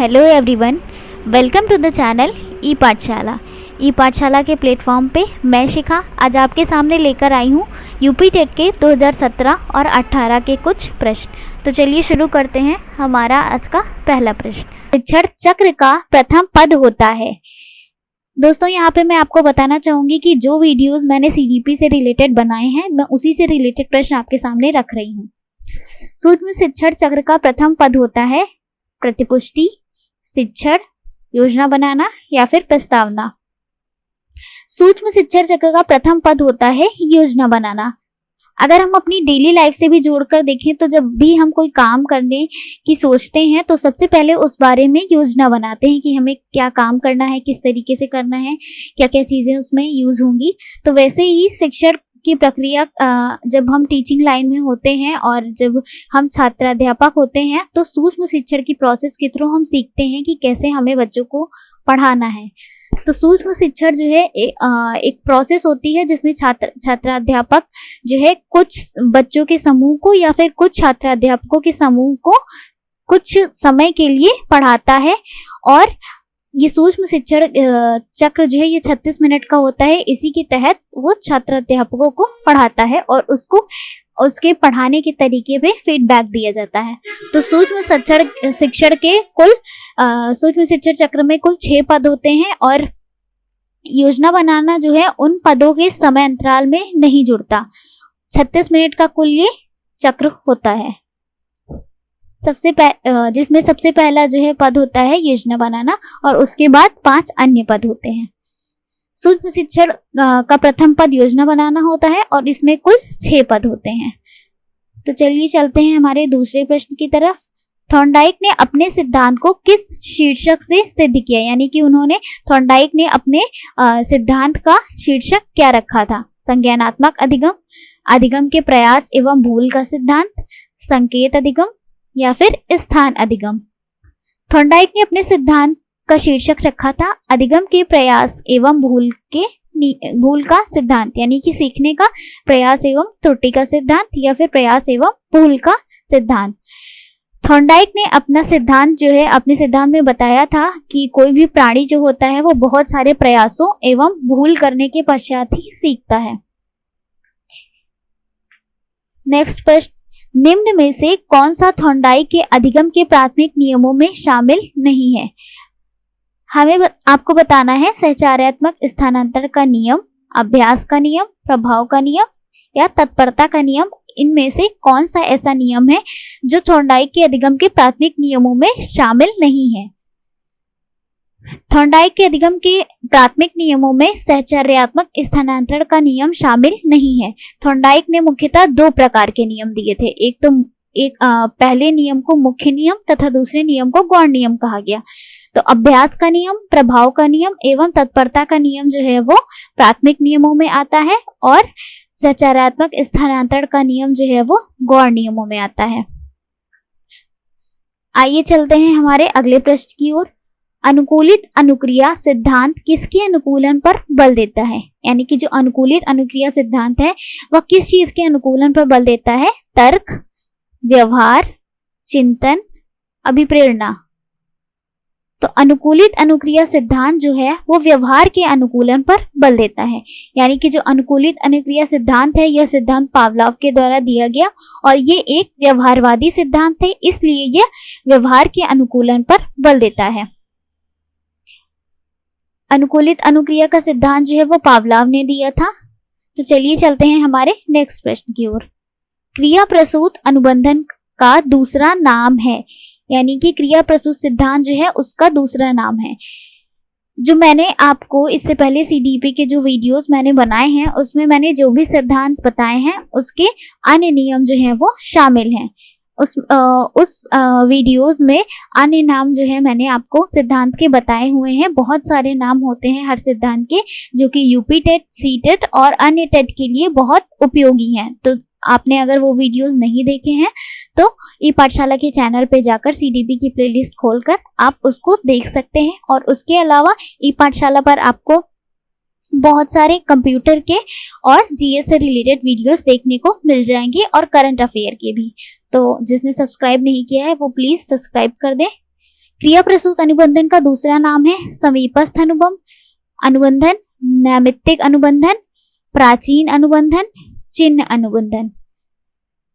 Hello everyone, welcome to the channel e Pathshala. E पाठशाला के platform पे मैं शिखा आज आपके सामने लेकर आई हूँ यूपी टेट के 2017 और 18 के कुछ प्रश्न। तो चलिए शुरू करते हैं। हमारा आज का पहला प्रश्न, शिक्षण चक्र का प्रथम पद होता है। दोस्तों यहाँ पे मैं आपको बताना चाहूँगी कि जो वीडियोस मैंने सीडीपी से रिलेटेड बनाए हैं मैं उसी से रिलेटेड प्रश्न आपके सामने रख रही हूँ। सूक्ष्म शिक्षण चक्र का प्रथम पद होता है प्रतिपुष्टि, शिक्षण, योजना बनाना या फिर प्रस्तावना। सूक्ष्म शिक्षण चक्र का प्रथम पद होता है योजना बनाना। अगर हम अपनी डेली लाइफ से भी जोड़कर देखें तो जब भी हम कोई काम करने की सोचते हैं तो सबसे पहले उस बारे में योजना बनाते हैं कि हमें क्या काम करना है, किस तरीके से करना है, क्या क्या चीजें उसमें यूज होंगी। तो वैसे ही शिक्षण की प्रक्रिया जब हम टीचिंग लाइन में होते हैं और जब हम छात्राध्यापक होते हैं तो सूक्ष्म शिक्षण की प्रोसेस के थ्रू हम सीखते हैं कि कैसे हमें बच्चों को पढ़ाना है। तो सूक्ष्म शिक्षण जो है एक प्रोसेस होती है जिसमें छात्राध्यापक जो है कुछ बच्चों के समूह को या फिर कुछ छात्राध्यापकों के समूह को कुछ समय के लिए पढ़ाता है। और ये सूक्ष्म शिक्षण चक्र जो है ये 36 मिनट का होता है। इसी के तहत वो छात्राध्यापकों को पढ़ाता है और उसको उसके पढ़ाने के तरीके पे फीडबैक दिया जाता है। तो सूक्ष्म शिक्षण के कुल सूक्ष्म शिक्षण चक्र में कुल 6 पद होते हैं और योजना बनाना जो है उन पदों के समय अंतराल में नहीं जुड़ता। 36 मिनट का कुल ये चक्र होता है। जिसमें सबसे पहला जो है पद होता है योजना बनाना और उसके बाद 5 अन्य पद होते हैं। सूक्ष्म शिक्षण का प्रथम पद योजना बनाना होता है और इसमें कुल 6 पद होते हैं। तो चलिए चलते हैं हमारे दूसरे प्रश्न की तरफ। थॉर्नडाइक ने अपने सिद्धांत को किस शीर्षक से सिद्ध किया, यानी कि थॉर्नडाइक ने अपने सिद्धांत का शीर्षक क्या रखा था? संज्ञानात्मक अधिगम, अधिगम के प्रयास एवं भूल का सिद्धांत, संकेत अधिगम या फिर स्थान अधिगम। थॉर्नडाइक ने अपने सिद्धांत का शीर्षक रखा था अधिगम के प्रयास एवं भूल का सिद्धांत, यानी कि सीखने का प्रयास एवं त्रुटि का सिद्धांत या फिर प्रयास एवं भूल का सिद्धांत। थॉर्नडाइक ने अपना सिद्धांत जो है अपने सिद्धांत में बताया था कि कोई भी प्राणी जो होता है वो बहुत सारे प्रयासों एवं भूल करने के पश्चात ही सीखता है। नेक्स्ट प्रश्न, निम्न में से कौन सा थॉर्नडाइक के अधिगम के प्राथमिक नियमों में शामिल नहीं है? हमें आपको बताना है सहचार्यात्मक स्थानांतरण का नियम, अभ्यास का नियम, प्रभाव का नियम या तत्परता का नियम। इनमें से कौन सा ऐसा नियम है जो थॉर्नडाइक के अधिगम के प्राथमिक नियमों में शामिल नहीं है? थॉर्नडाइक के अधिगम के प्राथमिक नियमों में सहचर्यात्मक स्थानांतरण का नियम शामिल नहीं है। थॉर्नडाइक ने मुख्यतः 2 प्रकार के नियम दिए थे। एक पहले नियम को मुख्य नियम तथा दूसरे नियम को गौण नियम कहा गया। तो अभ्यास का नियम, प्रभाव का नियम एवं तत्परता का नियम जो है वो प्राथमिक नियमों में आता है और सहचर्यात्मक स्थानांतरण का नियम जो है वो गौण नियमों में आता है। आइए चलते हैं हमारे अगले प्रश्न की ओर। अनुकूलित अनुक्रिया सिद्धांत किसके अनुकूलन पर बल देता है? यानी कि जो अनुकूलित अनुक्रिया सिद्धांत है वह किस चीज के अनुकूलन पर बल देता है? तर्क, व्यवहार, चिंतन, अभिप्रेरणा। तो अनुकूलित अनुक्रिया सिद्धांत जो है वो व्यवहार के अनुकूलन पर बल देता है। यानी कि जो अनुकूलित अनुक्रिया सिद्धांत है यह सिद्धांत पावलोव के द्वारा दिया गया और ये एक व्यवहारवादी सिद्धांत है, इसलिए यह व्यवहार के अनुकूलन पर बल देता है। अनुकूलित अनुक्रिया का सिद्धांत जो है वो पावलोव ने दिया था। तो चलिए चलते हैं हमारे नेक्स्ट प्रश्न की ओर। क्रिया प्रसूत अनुबंधन का दूसरा नाम है, यानी कि क्रिया प्रसूत सिद्धांत जो है उसका दूसरा नाम है। जो मैंने आपको इससे पहले सीडीपी के जो वीडियोस मैंने बनाए हैं उसमें मैंने जो भी सिद्धांत बताए हैं उसके अन्य नियम जो है वो शामिल हैं। उस वीडियोस में अन्य नाम जो है मैंने आपको सिद्धांत के बताए हुए हैं। बहुत सारे नाम होते हैं हर सिद्धांत के जो कि यूपी टेट, सी टेट और अन्य टेट के लिए बहुत उपयोगी हैं। तो आपने अगर वो वीडियोस नहीं देखे हैं तो ई पाठशाला के चैनल पे जाकर सीडीपी की प्लेलिस्ट खोलकर आप उसको देख सकते हैं। और उसके अलावा ई पाठशाला पर आपको बहुत सारे कंप्यूटर के और जीएस से रिलेटेड वीडियोस देखने को मिल जाएंगे और करंट अफेयर के भी। तो जिसने सब्सक्राइब नहीं किया है वो प्लीज सब्सक्राइब कर दें क्रिया प्रसूत अनुबंधन का दूसरा नाम है समीपस्थ अनुबंधन, नैमित्तिक अनुबंधन, प्राचीन अनुबंधन, चिन्ह अनुबंधन।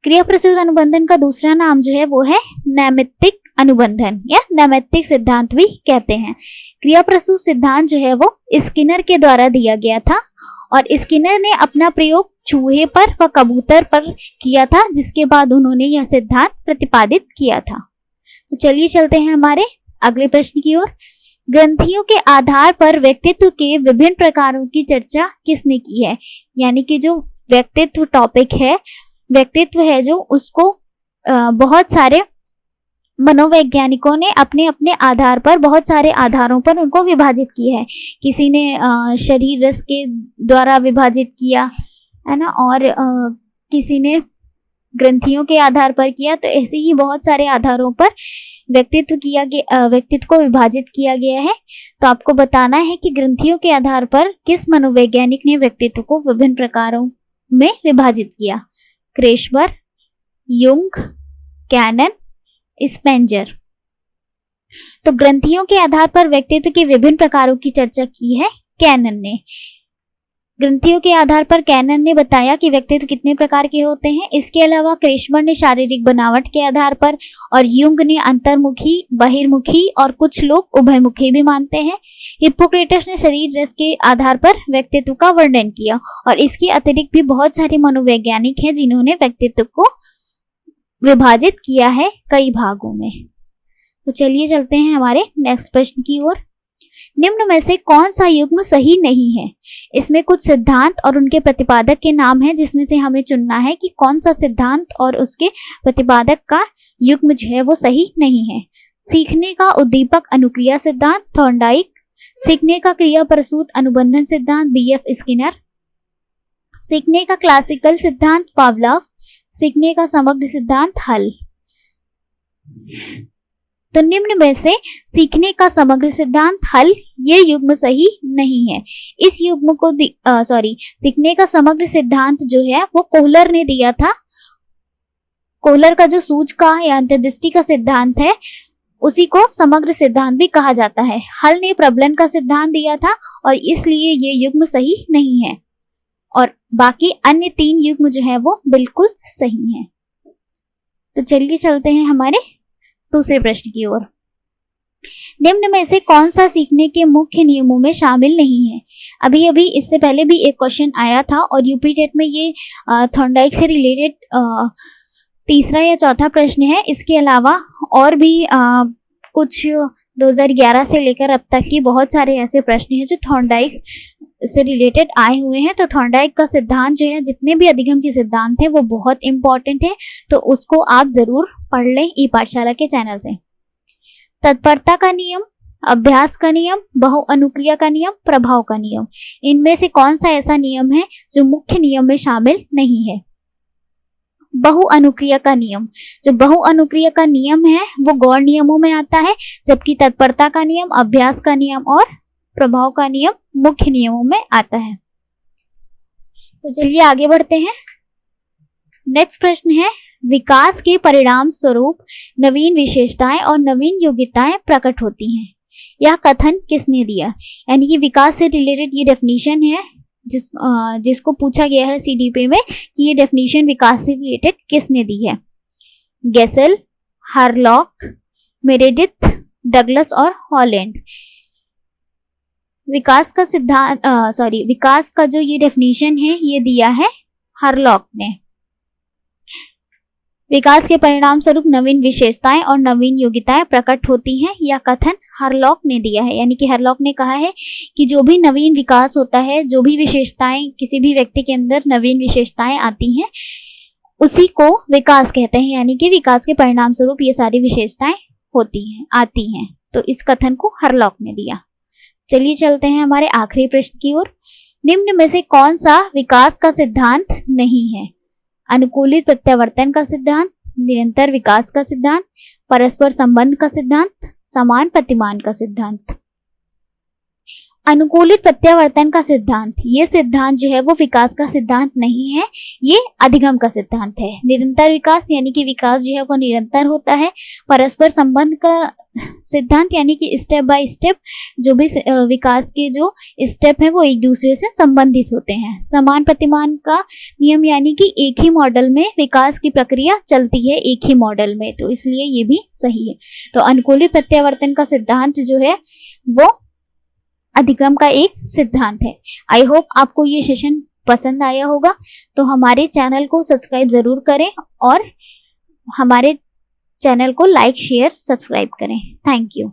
क्रिया प्रसूत अनुबंधन का दूसरा नाम जो है वो है नैमित्तिक अनुबंधन या नैमित्तिक सिद्धांत भी कहते हैं। क्रिया प्रसूत सिद्धांत जो है वो स्किनर के द्वारा दिया गया था और स्किनर ने अपना प्रयोग चूहे पर व कबूतर पर किया था, जिसके बाद उन्होंने यह सिद्धांत प्रतिपादित किया था। तो चलिए चलते हैं हमारे अगले प्रश्न की ओर। ग्रंथियों के आधार पर व्यक्तित्व के विभिन्न प्रकारों की चर्चा किसने की है? यानी कि जो व्यक्तित्व टॉपिक है, व्यक्तित्व है जो उसको बहुत सारे मनोवैज्ञानिकों ने अपने अपने आधार पर, बहुत सारे आधारों पर उनको विभाजित किया है। किसी ने शरीर रस के द्वारा विभाजित किया है ना, और किसी ने ग्रंथियों के आधार पर किया। तो ऐसे ही बहुत सारे आधारों पर व्यक्तित्व को विभाजित किया गया है। तो आपको बताना है कि ग्रंथियों के आधार पर किस मनोवैज्ञानिक ने व्यक्तित्व को विभिन्न प्रकारों में विभाजित किया? क्रेशबर, युंग, कैनन, स्पेंजर। तो ग्रंथियों के आधार पर व्यक्तित्व के विभिन्न प्रकारों की चर्चा की है कैनन ने। ग्रंथियों के आधार पर कैनन ने बताया कि व्यक्तित्व कितने प्रकार के होते हैं। इसके अलावा क्रेशबर ने शारीरिक बनावट के आधार पर और युंग ने अंतर्मुखी, बहिर्मुखी और कुछ लोग उभयमुखी भी मानते हैं। हिप्पोक्रेटस ने शरीर रस के आधार पर व्यक्तित्व का वर्णन किया और इसके अतिरिक्त भी बहुत सारे मनोवैज्ञानिक हैं जिन्होंने व्यक्तित्व को विभाजित किया है कई भागों में। तो चलिए चलते हैं हमारे नेक्स्ट प्रश्न की ओर। निम्न में से कौन सा युग्म सही नहीं है? इसमें कुछ सिद्धांत और उनके प्रतिपादक के नाम हैं, जिसमें से हमें चुनना है कि कौन सा सिद्धांत और उसके प्रतिपादक का युग्म जो है वो सही नहीं है। सीखने का उद्दीपक अनुक्रिया सिद्धांत थॉर्नडाइक, सीखने का क्रिया प्रसूत अनुबंधन सिद्धांत बीएफ स्किनर, सीखने का क्लासिकल सिद्धांत पावलोव, सीखने का समग्र सिद्धांत हल। तो निम्न में से सीखने का समग्र सिद्धांत हल ये युग्म सही नहीं है। इस युग्म को सीखने का समग्र सिद्धांत जो है वो कोहलर ने दिया था। कोहलर का जो सूचकांक या अंतर्दृष्टि का सिद्धांत है उसी को समग्र सिद्धांत भी कहा जाता है। हल ने प्रबलन का सिद्धांत दिया था और इसलिए ये युग्म सही नहीं है और बाकी अन्य 3 युग्म जो है वो बिल्कुल सही हैं। तो चलिए चलते हैं हमारे दूसरे प्रश्न की ओर। निम्न में से कौन सा सीखने के मुख्य नियमों में शामिल नहीं है? अभी अभी इससे पहले भी एक क्वेश्चन आया था और यूपी टेट में ये थॉर्नडाइक से रिलेटेड तीसरा या चौथा प्रश्न है। इसके अलावा और भी कुछ 2011 से लेकर अब तक की बहुत सारे ऐसे प्रश्न हैं जो थॉर्नडाइक से रिलेटेड आए हुए हैं। तो थॉर्नडाइक का सिद्धांत जो है, जितने भी अधिगम के सिद्धांत हैं वो बहुत इंपॉर्टेंट है, तो उसको आप जरूर पढ़ लें ई पाठशाला के चैनल से। तत्परता का नियम, अभ्यास का नियम, बहुअनुक्रिया का नियम, प्रभाव का नियम, इनमें से कौन सा ऐसा नियम है जो मुख्य नियम में शामिल नहीं है? बहुअनुक्रिया का नियम। जो बहुअनुक्रिया का नियम है वो गौण नियमों में आता है, जबकि तत्परता का नियम, अभ्यास का नियम और प्रभाव का नियम मुख्य नियमों में आता है। तो चलिए आगे बढ़ते हैं। नेक्स्ट प्रश्न है, विकास के परिणाम स्वरूप नवीन विशेषताएं और नवीन योग्यताएं प्रकट होती हैं। यह कथन किसने दिया? यानी कि विकास से रिलेटेड ये डेफिनेशन है जिसको पूछा गया है सीडीपी में कि ये डेफिनेशन विकास से रिलेटेड किसने दी है? गेसेल, हार्लॉक, मेरेडिथ, डगलस और हॉलैंड। विकास का जो ये डेफिनेशन है ये दिया है हार्लॉक ने। विकास के परिणाम स्वरूप नवीन विशेषताएं और नवीन योग्यताएं प्रकट होती हैं, यह कथन हार्लॉक ने दिया है। यानी कि हार्लॉक ने कहा है कि जो भी नवीन विकास होता है, जो भी विशेषताएं किसी भी व्यक्ति के अंदर नवीन विशेषताएं आती हैं, उसी को विकास कहते हैं। यानी कि विकास के परिणाम स्वरूप ये सारी विशेषताएं आती हैं। तो इस कथन को हार्लॉक ने दिया। चलिए चलते हैं हमारे आखिरी प्रश्न की ओर। निम्न में से कौन सा विकास का सिद्धांत नहीं है? अनुकूलित प्रत्यावर्तन का सिद्धांत, निरंतर विकास का सिद्धांत, परस्पर संबंध का सिद्धांत, समान प्रतिमान का सिद्धांत। अनुकूलित प्रत्यावर्तन का सिद्धांत, ये सिद्धांत जो है वो विकास का सिद्धांत नहीं है, ये अधिगम का सिद्धांत है। निरंतर विकास यानी कि विकास जो है वो निरंतर होता है। परस्पर संबंध का सिद्धांत यानी कि स्टेप बाय स्टेप जो भी विकास के जो स्टेप है वो एक दूसरे से संबंधित होते हैं। समान प्रतिमान का नियम यानी कि एक ही मॉडल में विकास की प्रक्रिया चलती है, एक ही मॉडल में, तो इसलिए ये भी सही है। तो अनुकूलित प्रत्यावर्तन का सिद्धांत जो है वो अधिगम का एक सिद्धांत है। आई होप आपको ये सेशन पसंद आया होगा, तो हमारे चैनल को सब्सक्राइब जरूर करें और हमारे चैनल को लाइक शेयर सब्सक्राइब करें। Thank you.